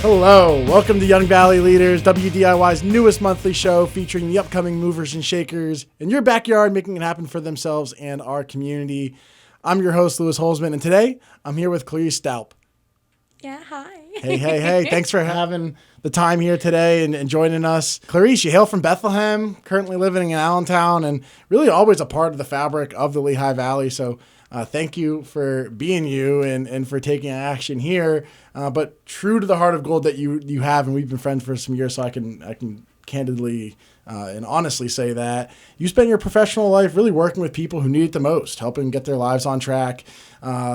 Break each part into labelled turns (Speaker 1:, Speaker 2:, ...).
Speaker 1: Hello, welcome to Young Valley Leaders, WDIY's newest monthly show featuring the upcoming movers and shakers in your backyard, making it happen for themselves and our community. I'm your host, Holzman, and today I'm here with Clarice Doup.
Speaker 2: Yeah, hi.
Speaker 1: Hey. Thanks for having the time here today and joining us. Clarice, you hail from Bethlehem, currently living in Allentown, and really always a part of the fabric of the Lehigh Valley. So thank you for being you and for taking action here. But true to the heart of gold that you have, and we've been friends for some years, so I can candidly and honestly say that you spent your professional life really working with people who need it the most, helping get their lives on track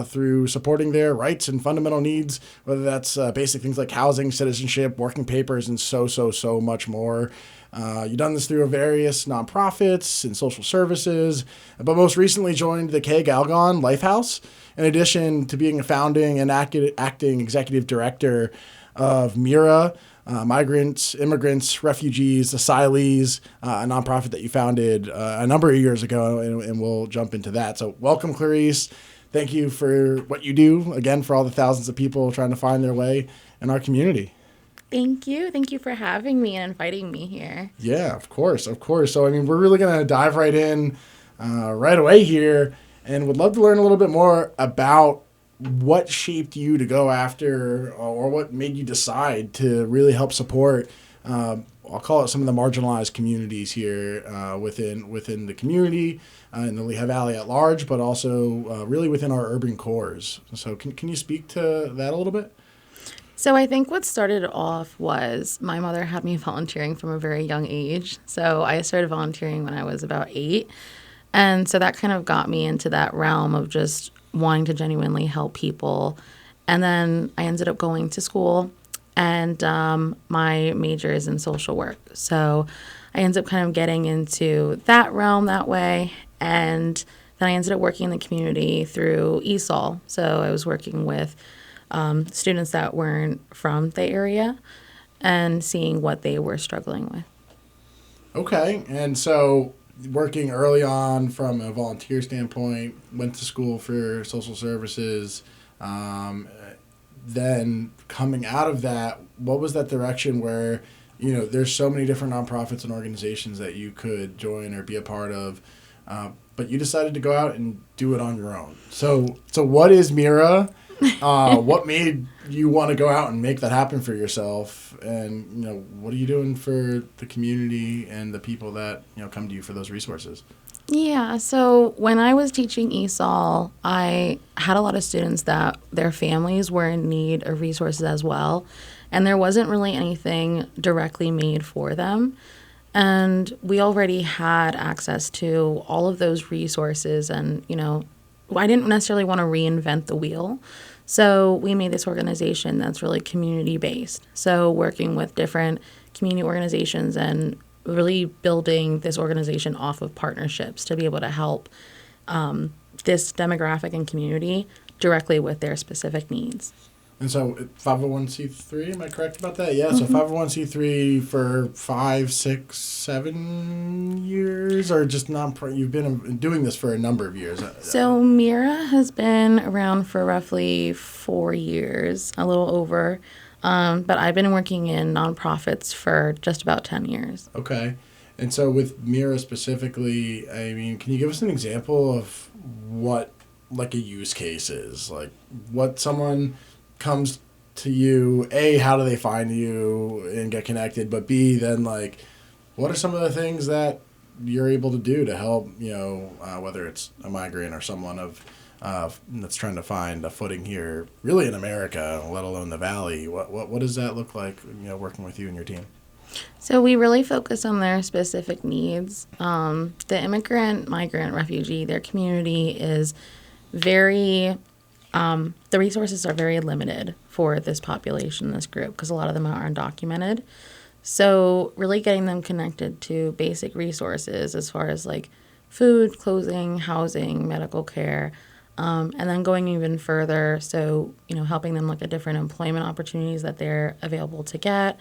Speaker 1: through supporting their rights and fundamental needs, whether that's basic things like housing, citizenship, working papers, and so much more. You've done this through various nonprofits and social services, but most recently joined the Cay Galgon Life House, in addition to being a founding and acting executive director of MIRA, migrants, immigrants, refugees, asylees, a nonprofit that you founded a number of years ago, and we'll jump into that. So welcome, Clarice. Thank you for what you do, again, for all the thousands of people trying to find their way in our community.
Speaker 2: Thank you. Thank you for having me and inviting me here.
Speaker 1: Yeah, of course. So, we're really going to dive right in right away here and would love to learn a little bit more about what shaped you to go after or what made you decide to really help support, I'll call it some of the marginalized communities here within the community in the Lehigh Valley at large, but also really within our urban cores. So can you speak to that a little bit?
Speaker 2: So I think what started off was my mother had me volunteering from a very young age. So I started volunteering when I was about 8. And so that kind of got me into that realm of just wanting to genuinely help people. And then I ended up going to school, and my major is in social work. So I ended up kind of getting into that realm that way. And then I ended up working in the community through ESOL. So I was working with students that weren't from the area and seeing what they were struggling with. Okay.
Speaker 1: And so working early on from a volunteer standpoint, went to school for social services, then coming out of that, what was that direction where, there's so many different nonprofits and organizations that you could join or be a part of, but you decided to go out and do it on your own. So what is MIRA? What made you want to go out and make that happen for yourself? And, what are you doing for the community and the people that, come to you for those resources?
Speaker 2: Yeah, so when I was teaching ESOL, I had a lot of students that their families were in need of resources as well, and there wasn't really anything directly made for them. And we already had access to all of those resources, and, I didn't necessarily want to reinvent the wheel. So we made this organization that's really community-based. So working with different community organizations and really building this organization off of partnerships to be able to help this demographic and community directly with their specific needs.
Speaker 1: And so 501c3, am I correct about that? Yeah, so 501c3 for 5, 6, 7 years, or just you've been doing this for a number of years?
Speaker 2: So MIRA has been around for roughly 4 years, a little over, but I've been working in nonprofits for just about 10 years.
Speaker 1: Okay. And so with MIRA specifically, can you give us an example of what like a use case is? Like what someone comes to you, A, how do they find you and get connected, but B, then what are some of the things that you're able to do to help, whether it's a migrant or someone that's trying to find a footing here, really in America, let alone the Valley. What does that look like, working with you and your team?
Speaker 2: So we really focus on their specific needs. The immigrant, migrant, refugee, their community is very the resources are very limited for this population, this group, because a lot of them are undocumented. So really getting them connected to basic resources as far as food, clothing, housing, medical care, and then going even further. So, helping them look at different employment opportunities that they're available to get,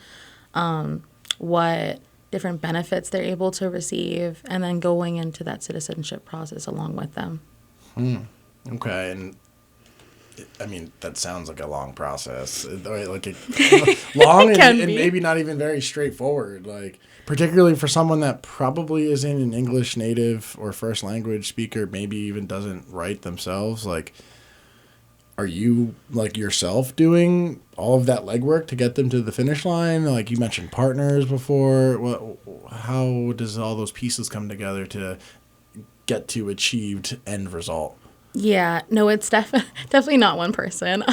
Speaker 2: what different benefits they're able to receive, and then going into that citizenship process along with them.
Speaker 1: Okay. And I mean, that sounds like a long process. Like long and maybe not even very straightforward. Like, particularly for someone that probably isn't an English native or first language speaker, maybe even doesn't write themselves. Like, are you, like, yourself doing all of that legwork to get them to the finish line? Like, you mentioned partners before. How does all those pieces come together to get to achieved end result?
Speaker 2: Yeah, no, it's definitely not one person.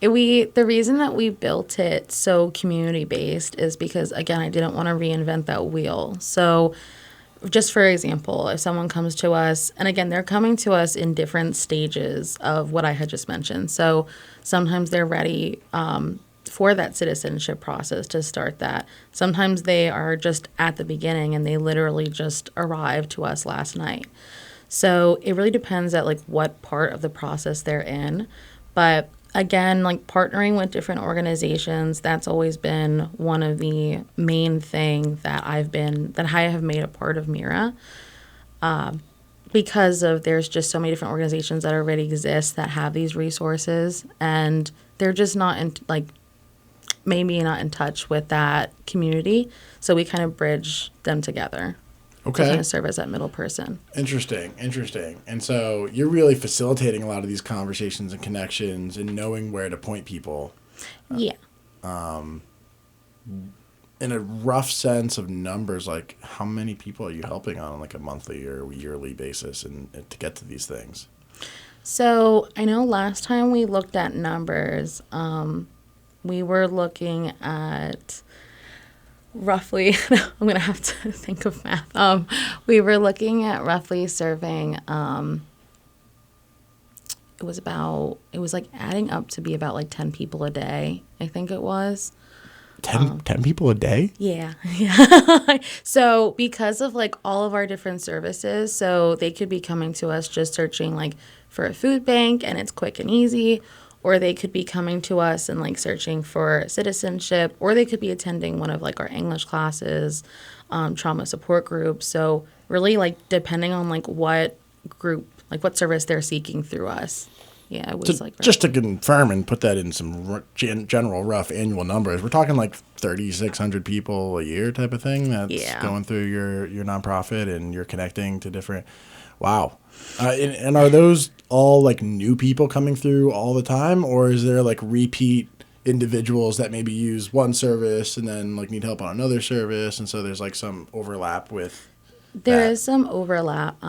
Speaker 2: The reason that we built it so community based is because, again, I didn't want to reinvent that wheel. So, just for example, if someone comes to us, and again, they're coming to us in different stages of what I had just mentioned. So sometimes they're ready for that citizenship process to start that. Sometimes they are just at the beginning and they literally just arrived to us last night. So it really depends at like what part of the process they're in. But again, like partnering with different organizations, that's always been one of the main things that I have made a part of MIRA. Because of there's just so many different organizations that already exist that have these resources, and they're just not in maybe not in touch with that community. So we kind of bridge them together.
Speaker 1: Okay.
Speaker 2: To kind of serve as that middle person.
Speaker 1: Interesting. And so you're really facilitating a lot of these conversations and connections and knowing where to point people.
Speaker 2: Yeah.
Speaker 1: In a rough sense of numbers, like how many people are you helping on like a monthly or yearly basis and to get to these things?
Speaker 2: So I know last time we looked at numbers, we were looking at roughly, I'm going to have to think of math. We were looking at roughly serving, it was like adding up to be about like 10 people a day, I think it was.
Speaker 1: 10 people a day?
Speaker 2: Yeah. So because of like all of our different services, so they could be coming to us just searching like for a food bank and it's quick and easy, or they could be coming to us and like searching for citizenship, or they could be attending one of like our English classes, trauma support groups. So really like depending on like what group, like what service they're seeking through us. Yeah, it was
Speaker 1: just to confirm and put that in some general rough annual numbers, we're talking like 3,600 people a year type of thing that's going through your nonprofit and you're connecting to different. Wow. And are those all like new people coming through all the time, or is there like repeat individuals that maybe use one service and then like need help on another service, and so there's like some overlap with
Speaker 2: There is some overlap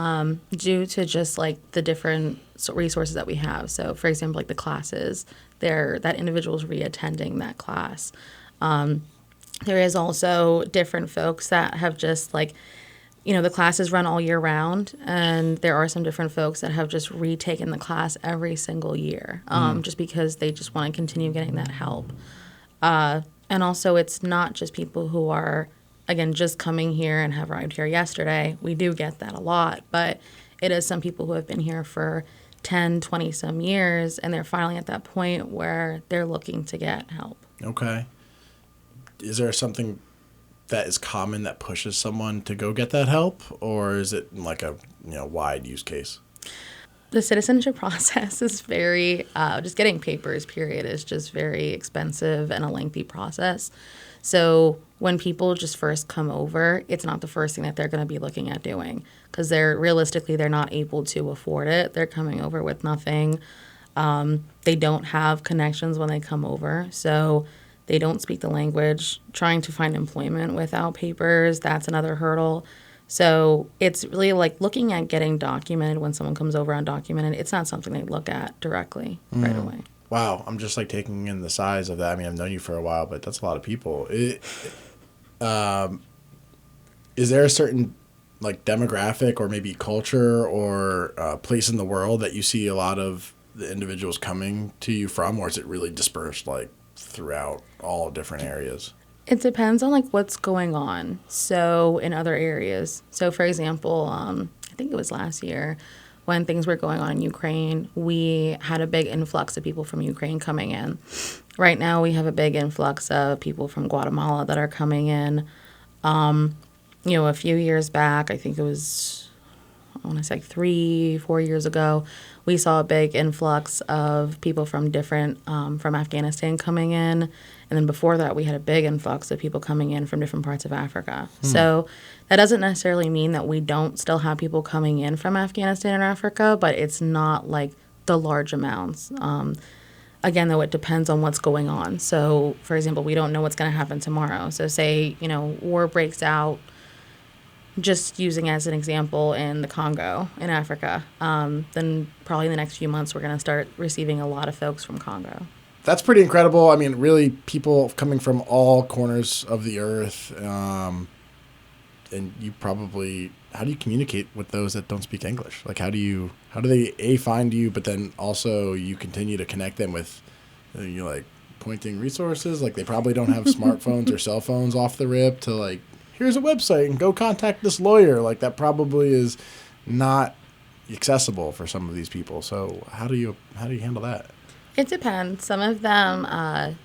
Speaker 2: due to just like the different resources that we have. So, for example, like the classes, that individual's re-attending that class. There is also different folks that have just like, the classes run all year round, and there are some different folks that have just retaken the class every single year, just because they just want to continue getting that help. And also, it's not just people who are, again, just coming here and have arrived here yesterday. We do get that a lot, but it is some people who have been here for 10, 20 some years, and they're finally at that point where they're looking to get help.
Speaker 1: Okay. Is there something that is common that pushes someone to go get that help, or is it like a wide use case?
Speaker 2: The citizenship process is very, just getting papers, period, is just very expensive and a lengthy process. So when people just first come over, it's not the first thing that they're going to be looking at doing, because they're not able to afford it. They're coming over with nothing. They don't have connections when they come over, so they don't speak the language. Trying to find employment without papers, that's another hurdle. So it's really like looking at getting documented when someone comes over undocumented. It's not something they look at directly right away.
Speaker 1: Wow, I'm just like taking in the size of that. I mean, I've known you for a while, but that's a lot of people. Is there a certain like demographic or maybe culture or place in the world that you see a lot of the individuals coming to you from, or is it really dispersed like throughout all different areas?
Speaker 2: It depends on like what's going on. So in other areas, so for example, I think it was last year when things were going on in Ukraine, we had a big influx of people from Ukraine coming in. Right now, we have a big influx of people from Guatemala that are coming in. A few years back, I think it was I want to say 3-4 years ago, we saw a big influx of people from from Afghanistan coming in. And then before that, we had a big influx of people coming in from different parts of Africa. So that doesn't necessarily mean that we don't still have people coming in from Afghanistan and Africa, but it's not like the large amounts. Again, though, it depends on what's going on. So, for example, we don't know what's going to happen tomorrow. So say, war breaks out, just using as an example in the Congo, in Africa, then probably in the next few months, we're going to start receiving a lot of folks from Congo.
Speaker 1: That's pretty incredible. I mean, really, people coming from all corners of the earth. And you probably, how do you communicate with those that don't speak English? Like, how do they find you, but then also you continue to connect them with, like pointing resources? Like, they probably don't have smartphones or cell phones off the rip to like, here's a website and go contact this lawyer. Like, that probably is not accessible for some of these people. So how do you handle that?
Speaker 2: It depends. Some of them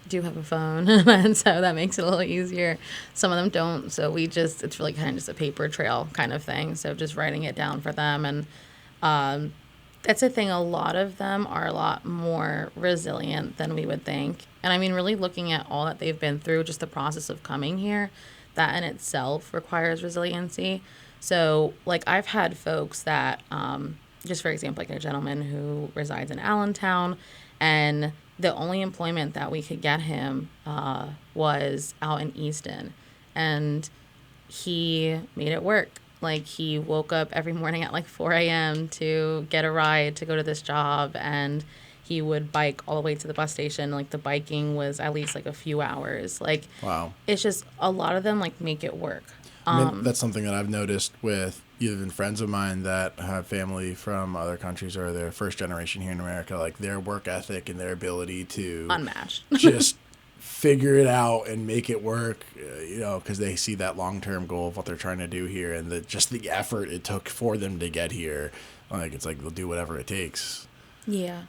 Speaker 2: do have a phone, and so that makes it a little easier. Some of them don't, so it's really kind of just a paper trail kind of thing, so just writing it down for them. And that's the thing, a lot of them are a lot more resilient than we would think. And I mean, really looking at all that they've been through, just the process of coming here, that in itself requires resiliency. So, like, I've had folks that, just for example, like a gentleman who resides in Allentown, and the only employment that we could get him was out in Easton. And he made it work. Like, he woke up every morning at like 4 a.m. to get a ride to go to this job, and he would bike all the way to the bus station. Like, the biking was at least like a few hours. Like,
Speaker 1: wow.
Speaker 2: It's just a lot of them like make it work.
Speaker 1: I mean, that's something that I've noticed with even friends of mine that have family from other countries or they're first generation here in America. Like, their work ethic and their ability to
Speaker 2: unmatched
Speaker 1: just figure it out and make it work, because they see that long-term goal of what they're trying to do here, and the effort it took for them to get here. Like, it's like they'll do whatever it takes.
Speaker 2: Yeah.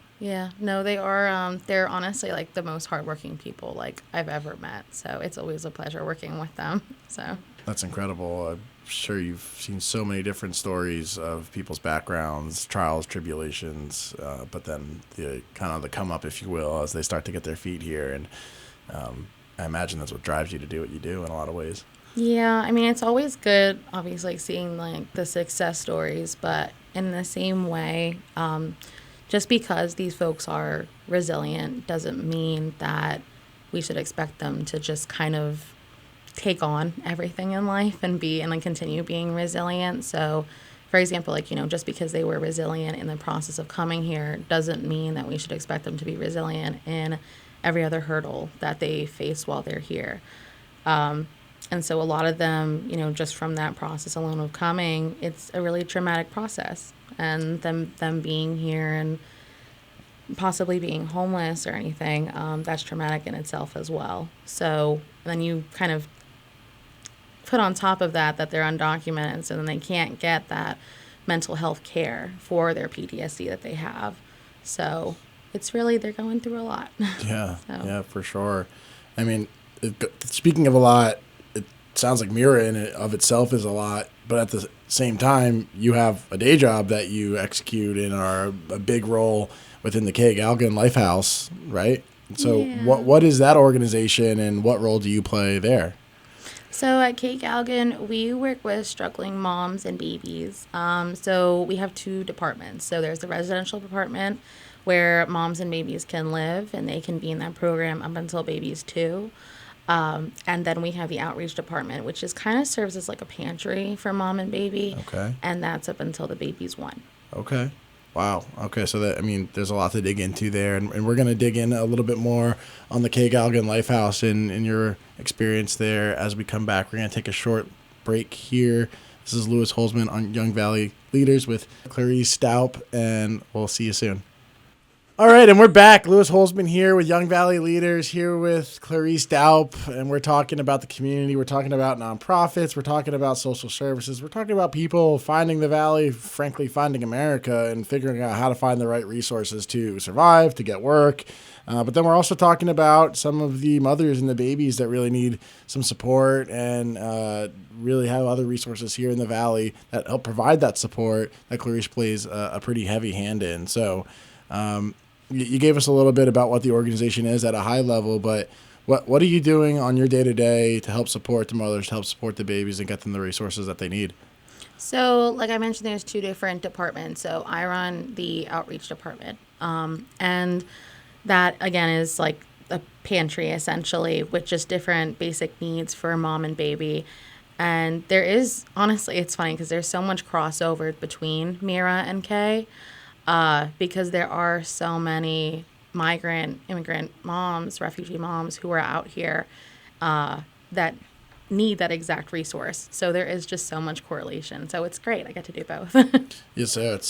Speaker 2: No, they are, they're honestly like the most hardworking people like I've ever met. So it's always a pleasure working with them. So
Speaker 1: that's incredible. I'm sure you've seen so many different stories of people's backgrounds, trials, tribulations, but then the kind of the come up, if you will, as they start to get their feet here. And I imagine that's what drives you to do what you do in a lot of ways.
Speaker 2: Yeah, I mean, it's always good, obviously, seeing like the success stories, but in the same way, just because these folks are resilient doesn't mean that we should expect them to just kind of take on everything in life and continue being resilient. So, for example, like, just because they were resilient in the process of coming here doesn't mean that we should expect them to be resilient in every other hurdle that they face while they're here. And so a lot of them, just from that process alone of coming, it's a really traumatic process. And them being here and possibly being homeless or anything, that's traumatic in itself as well. So then you kind of put on top of that they're undocumented, so then they can't get that mental health care for their PTSD that they have. So it's really, they're going through a lot.
Speaker 1: Yeah, Yeah, for sure. I mean, speaking of a lot, it sounds like MIRA in it of itself is a lot, but at the same time, you have a day job that you execute and are a big role within the Cay Galgon Life House, right? So what is that organization and what role do you play there?
Speaker 2: So at Cay Galgon, we work with struggling moms and babies. So we have 2 departments. So there's the residential department where moms and babies can live, and they can be in that program up until baby's 2. And then we have the outreach department, which is kind of serves as like a pantry for mom and baby. Okay. And that's up until the baby's 1.
Speaker 1: Okay. Wow. Okay. So there's a lot to dig into there, and we're going to dig in a little bit more on the Cay Galgon Life House and your experience there as we come back. We're going to take a short break here. This is Louis Holzman on Young Valley Leaders with Clarice Doup, and we'll see you soon. All right, and we're back. Louis Holzman here with Young Valley Leaders, here with Clarice Doup, and we're talking about the community. We're talking about nonprofits. We're talking about social services. We're talking about people finding the Valley, frankly, finding America, and figuring out how to find the right resources to survive, to get work. But then we're also talking about some of the mothers and the babies that really need some support and really have other resources here in the Valley that help provide that support that Clarice plays a pretty heavy hand in. So you gave us a little bit about what the organization is at a high level, but what are you doing on your day-to-day to help support the mothers, to help support the babies, and get them the resources that they need?
Speaker 2: So, like I mentioned, there's 2 different departments. So I run the outreach department. And that, again, is like a pantry, essentially, with just different basic needs for mom and baby. And there is, honestly, it's funny because there's so much crossover between MIRA and Cay. Because there are so many migrant, immigrant moms, refugee moms who are out here that need that exact resource. So there is just so much correlation. So it's great. I get to do both.
Speaker 1: Yes, sir.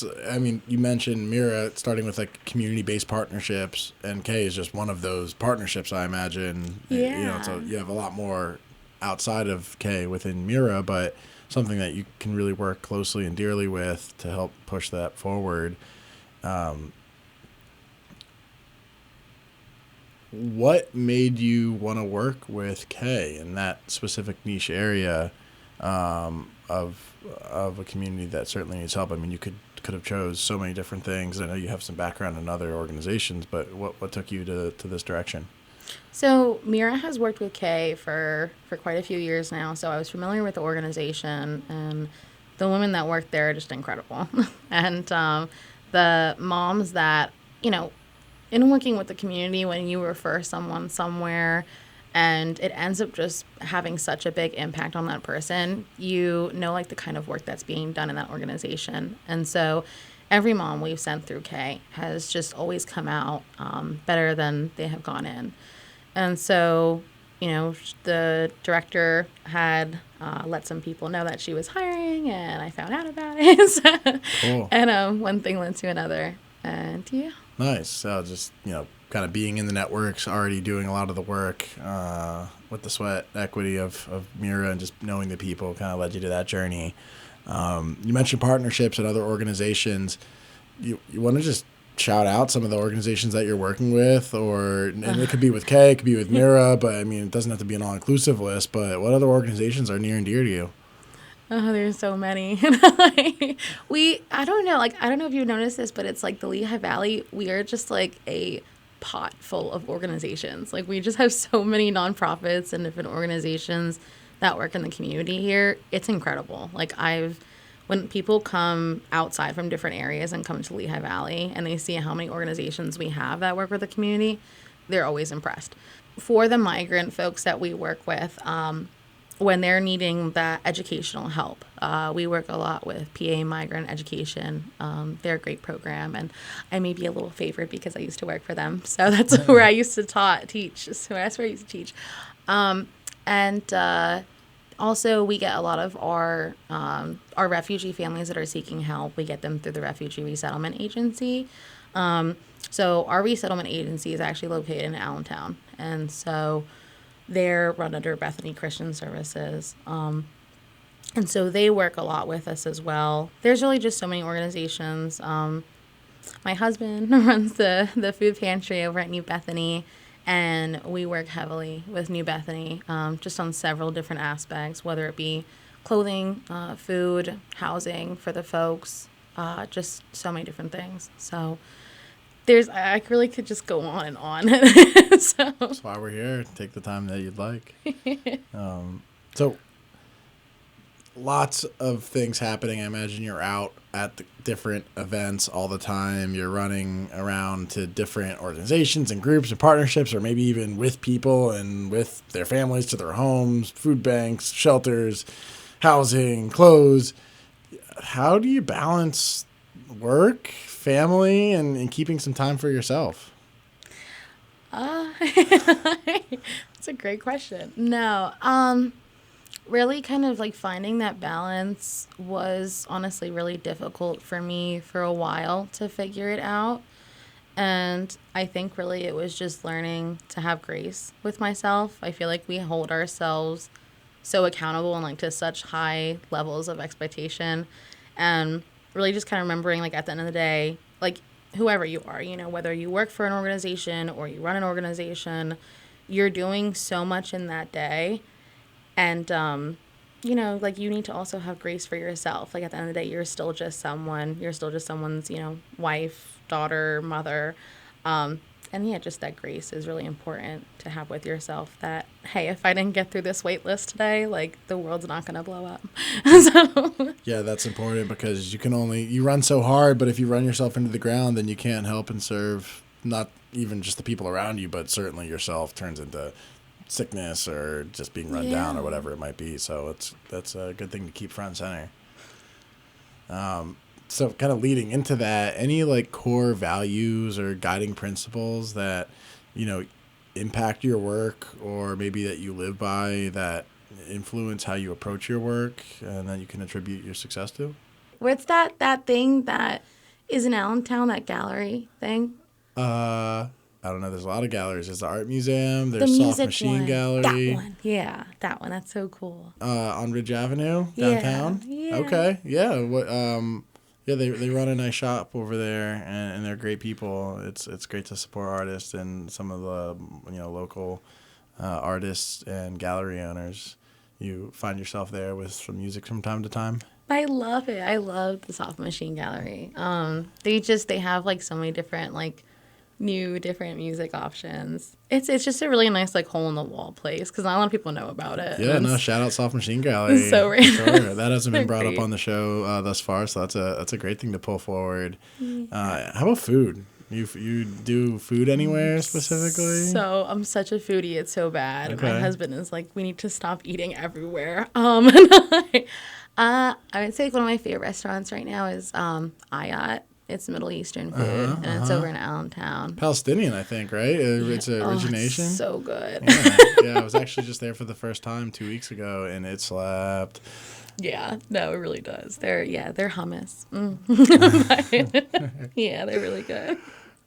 Speaker 1: You mentioned MIRA starting with like community-based partnerships, and Cay is just one of those partnerships, I imagine.
Speaker 2: Yeah.
Speaker 1: So you have a lot more outside of Cay within MIRA, but something that you can really work closely and dearly with to help push that forward. What made you want to work with Cay in that specific niche area of a community that certainly needs help? I mean, you could have chose so many different things. I know you have some background in other organizations, but what took you to this direction?
Speaker 2: So MIRA has worked with Cay for quite a few years now. So I was familiar with the organization, and the women that work there are just incredible. And the moms that, in working with the community, when you refer someone somewhere and it ends up just having such a big impact on that person, like the kind of work that's being done in that organization. And so every mom we've sent through Cay has just always come out better than they have gone in. And so, the director had let some people know that she was hiring, and I found out about it. So,
Speaker 1: Cool.
Speaker 2: And one thing led to another, and yeah.
Speaker 1: Nice. So just, kind of being in the networks, already doing a lot of the work with the sweat equity of MIRA and just knowing the people kind of led you to that journey. You mentioned partnerships and other organizations. You want to just shout out some of the organizations that you're working with, and it could be with Cay, it could be with MIRA, but I mean, it doesn't have to be an all-inclusive list, but what other organizations are near and dear to you?
Speaker 2: Oh, there's so many. I don't know, I don't know if you've noticed this, but it's like the Lehigh Valley, we are just like a pot full of organizations. Like, we just have so many nonprofits and different organizations that work in the community here. It's incredible. When people come outside from different areas and come to Lehigh Valley and they see how many organizations we have that work with the community, they're always impressed. For the migrant folks that we work with, when they're needing that educational help, we work a lot with PA Migrant Education. They're a great program, and I may be a little favored because I used to work for them. So that's where I used to teach. So that's where I used to teach. Also, we get a lot of our refugee families that are seeking help. We get them through the Refugee Resettlement Agency. So our resettlement agency is actually located in Allentown, and so they're run under Bethany Christian Services. And so they work a lot with us as well. There's really just so many organizations. My husband runs the food pantry over at New Bethany. And we work heavily with New Bethany, just on several different aspects, whether it be clothing, food, housing for the folks, just so many different things. So I really could just go on and on. So
Speaker 1: that's why we're here. Take the time that you'd like. So lots of things happening. I imagine you're out at the different events all the time. You're running around to different organizations and groups and partnerships, or maybe even with people and with their families to their homes, food banks, shelters, housing, clothes. How do you balance work, family, and keeping some time for yourself?
Speaker 2: That's a great question. No, really kind of like finding that balance was honestly really difficult for me for a while to figure it out. And I think really it was just learning to have grace with myself. I feel like we hold ourselves so accountable and like to such high levels of expectation, and really just kind of remembering like at the end of the day, like whoever you are, you know, whether you work for an organization or you run an organization, you're doing so much in that day. And you know, like you need to also have grace for yourself. Like at the end of the day, you're still just someone. You're still just someone's, you know, wife, daughter, mother. And yeah, just that grace is really important to have with yourself, that, hey, if I didn't get through this wait list today, like the world's not going to blow up. So
Speaker 1: Yeah, that's important, because you run so hard, but if you run yourself into the ground, then you can't help and serve not even just the people around you, but certainly yourself turns into sickness or just being run down or whatever it might be. So that's a good thing to keep front and center. So kind of leading into that, any like core values or guiding principles that, you know, impact your work, or maybe that you live by, that influence how you approach your work and that you can attribute your success to?
Speaker 2: what's that thing that is in Allentown, that gallery thing?
Speaker 1: I don't know. There's a lot of galleries. There's the art museum.
Speaker 2: The
Speaker 1: There's Soft
Speaker 2: music
Speaker 1: Machine
Speaker 2: one.
Speaker 1: Gallery.
Speaker 2: That one. Yeah, that one. That's so cool.
Speaker 1: On Ridge Avenue downtown.
Speaker 2: Yeah.
Speaker 1: Okay. Yeah. Yeah. They run a nice shop over there, and they're great people. It's great to support artists and some of the, you know, local artists and gallery owners. You find yourself there with some music from time to time.
Speaker 2: I love it. I love the Soft Machine Gallery. They have like so many different like new different music options. It's just a really nice like hole in the wall place, because not a lot of people know about it.
Speaker 1: Yeah, no, shout out Soft Machine Gallery.
Speaker 2: It's so random.
Speaker 1: Sure. That hasn't been brought
Speaker 2: Great.
Speaker 1: up on the show thus far, so that's a great thing to pull forward. How about food? You do food anywhere specifically?
Speaker 2: So I'm such a foodie. It's so bad.
Speaker 1: Okay.
Speaker 2: My husband is like, we need to stop eating everywhere. I would say like one of my favorite restaurants right now is Ayat. It's Middle Eastern food, and it's over in Allentown.
Speaker 1: Palestinian, I think, right? Its origination.
Speaker 2: It's so good.
Speaker 1: Yeah, I was actually just there for the first time 2 weeks ago, and it slapped.
Speaker 2: Yeah, no, it really does. They're hummus. Yeah, they're really good.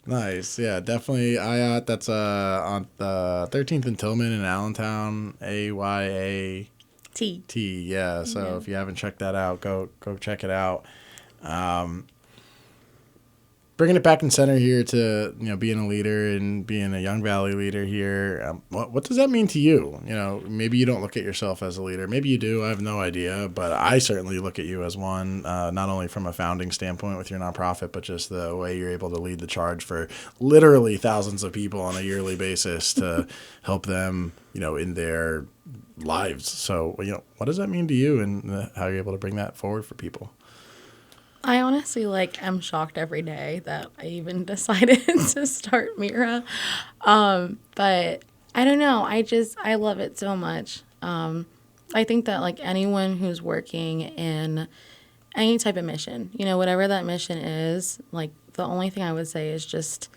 Speaker 1: Nice. Yeah, definitely. Ayat, that's on the 13th and Tillman in Allentown. AYAT. Yeah, so if you haven't checked that out, go check it out. Bringing it back in center here to, you know, being a leader and being a Young Valley leader here, what does that mean to you? You know, maybe you don't look at yourself as a leader. Maybe you do. I have no idea. But I certainly look at you as one, not only from a founding standpoint with your nonprofit, but just the way you're able to lead the charge for literally thousands of people on a yearly basis to help them, you know, in their lives. So, you know, what does that mean to you, and how you're able to bring that forward for people?
Speaker 2: I honestly am shocked every day that I even decided to start MIRA. But I don't know. I love it so much. I think that like anyone who's working in any type of mission, you know, whatever that mission is, like the only thing I would say is just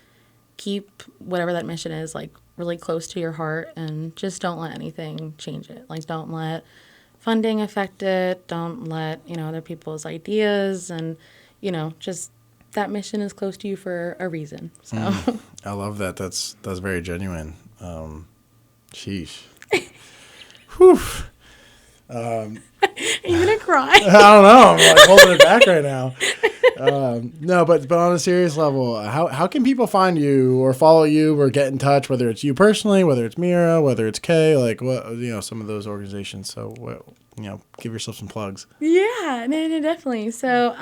Speaker 2: keep whatever that mission is like really close to your heart, and just don't let anything change it. Like don't let funding affect it. Don't let, you know, other people's ideas, and, you know, just that mission is close to you for a reason. So
Speaker 1: I love that. That's very genuine. Sheesh. Whew.
Speaker 2: Are you gonna cry?
Speaker 1: I don't know. I'm like holding it back right now. No, but on a serious level, how can people find you or follow you or get in touch, whether it's you personally, whether it's MIRA, whether it's Cay, like what, you know, some of those organizations. So, you know, give yourself some plugs.
Speaker 2: Yeah, no, definitely. So,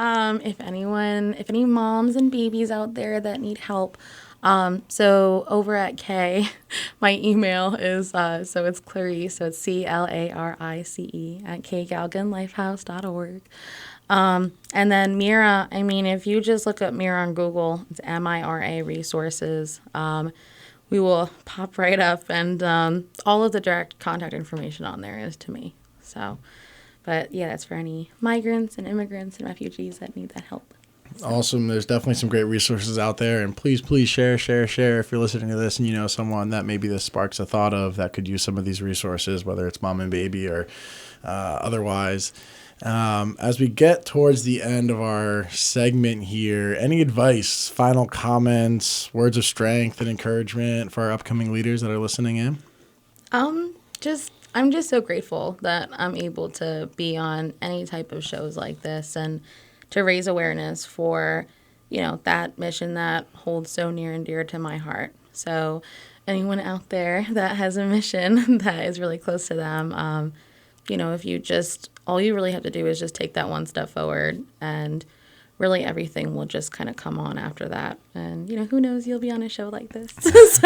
Speaker 2: if any moms and babies out there that need help, so over at Cay, my email is, so it's Clarice, so it's CLARICE at caygalgonlifehouse.org. And then MIRA, I mean, if you just look up MIRA on Google, it's MIRA resources. We will pop right up, and all of the direct contact information on there is to me. So, but yeah, that's for any migrants and immigrants and refugees that need that help. So.
Speaker 1: Awesome. There's definitely some great resources out there, and please share if you're listening to this and you know someone that maybe this sparks a thought of that could use some of these resources, whether it's mom and baby or otherwise. As we get towards the end of our segment here, any advice, final comments, words of strength and encouragement for our upcoming leaders that are listening in?
Speaker 2: I'm just so grateful that I'm able to be on any type of shows like this and to raise awareness for, that mission that holds so near and dear to my heart. So anyone out there that has a mission that is really close to them, if all you really have to do is just take that one step forward, and really everything will just kind of come on after that. And, who knows, you'll be on a show like this.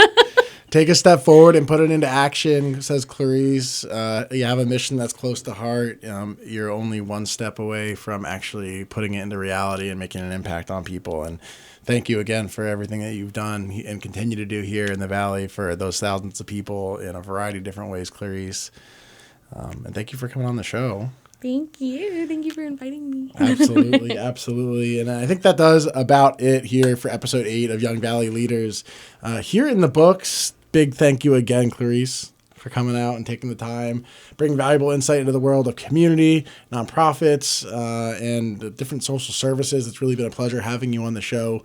Speaker 1: Take a step forward and put it into action, says Clarice. You have a mission that's close to heart. You're only one step away from actually putting it into reality and making an impact on people. And thank you again for everything that you've done and continue to do here in the Valley for those thousands of people in a variety of different ways, Clarice. And thank you for coming on the show.
Speaker 2: Thank you. Thank you for inviting me.
Speaker 1: Absolutely, absolutely. And I think that does about it here for episode 8 of Young Valley Leaders. Here in the books, big thank you again, Clarice, for coming out and taking the time, bringing valuable insight into the world of community, nonprofits, and different social services. It's really been a pleasure having you on the show.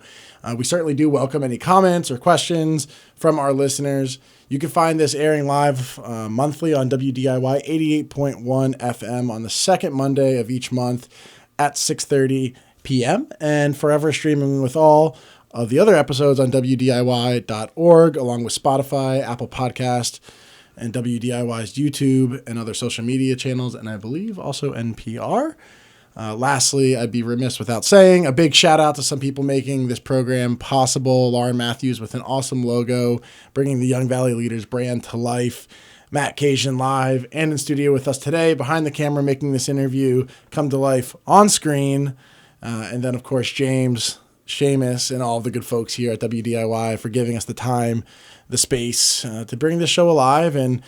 Speaker 1: We certainly do welcome any comments or questions from our listeners. You can find this airing live monthly on WDIY 88.1 FM on the second Monday of each month at 6:30 p.m. and forever streaming with all of the other episodes on WDIY.org, along with Spotify, Apple Podcast, and WDIY's YouTube and other social media channels, and I believe also NPR. Lastly, I'd be remiss without saying a big shout out to some people making this program possible. Lauren Matthews with an awesome logo, bringing the Young Valley Leaders brand to life. Matt Cajun live and in studio with us today, behind the camera, making this interview come to life on screen. And then, of course, James, Seamus, and all of the good folks here at WDIY for giving us the time, the space to bring this show alive, and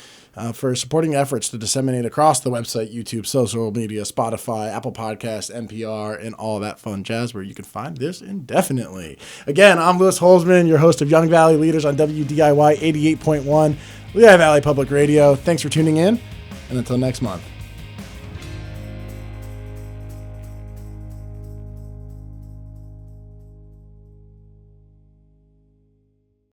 Speaker 1: for supporting efforts to disseminate across the website, YouTube, social media, Spotify, Apple Podcasts, NPR, and all that fun jazz where you can find this indefinitely. Again, I'm Louis Holzman, your host of Young Valley Leaders on WDIY 88.1, Lehigh Valley Public Radio. Thanks for tuning in, and until next month.